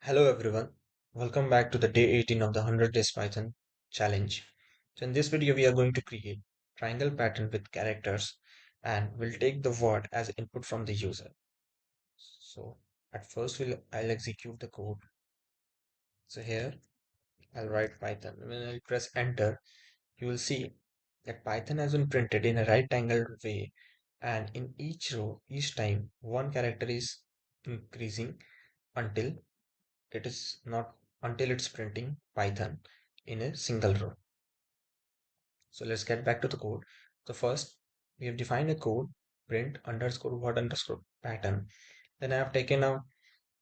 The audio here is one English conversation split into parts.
Hello everyone, welcome back to the day 18 of the 100 days Python challenge. So in this video we are going to create triangle pattern with characters and we'll take the word as input from the user. So at first I'll execute the code. So here I'll write Python. When I press enter, you will see that Python has been printed in a right angled way, and in each row, each time one character is increasing until it is not until it's printing Python in a single row. So let's get back to the code. So first we have defined a code print underscore word underscore pattern. Then I have taken a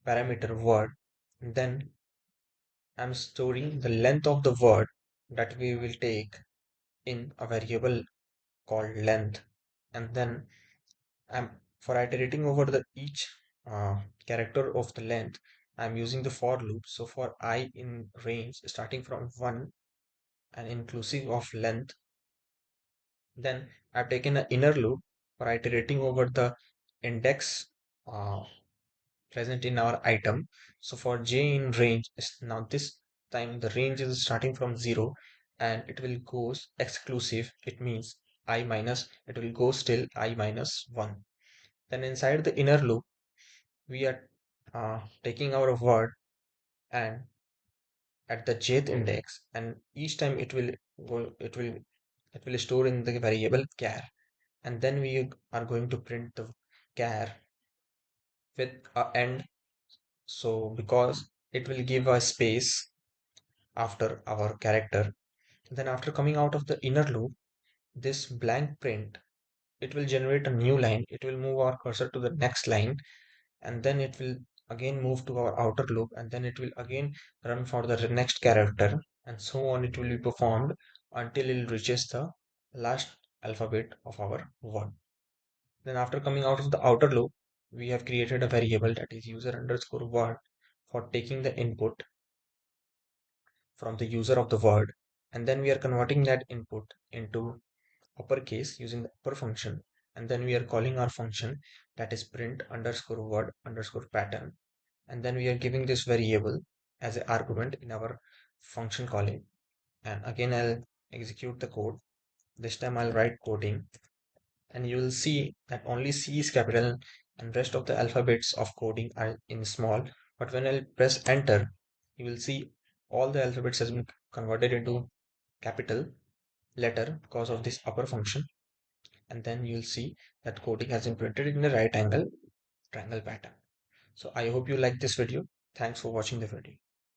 parameter word. Then I'm storing the length of the word that we will take in a variable called length. And then I'm for iterating over the each character of the length, I'm using the for loop. So for I in range starting from 1 and inclusive of length. Then I've taken an inner loop for iterating over the index uh, present in our item. So for j in range, now this time the range is starting from 0 and it will go exclusive. It means I minus, it will go still I minus 1. Then inside the inner loop, we are taking our word and at the jth index, and each time it will store in the variable char, and then we are going to print the char with a end. So because it will give a space after our character, then after coming out of the inner loop, this blank print, it will generate a new line. It will move our cursor to the next line, and then it will again move to our outer loop, and then it will again run for the next character, and so on. It will be performed until it reaches the last alphabet of our word. Then after coming out of the outer loop, we have created a variable that is user underscore word for taking the input from the user of the word, and then we are converting that input into uppercase using the upper function, and then we are calling our function that is print underscore word underscore pattern, and then we are giving this variable as an argument in our function calling. And again I'll execute the code. This time I'll write coding, and you will see that only C is capital and rest of the alphabets of coding are in small. But when I press enter, you will see all the alphabets has been converted into capital letter because of this upper function. And then you'll see that coding has been printed in a right angle triangle pattern. So I hope you like this video. Thanks for watching the video.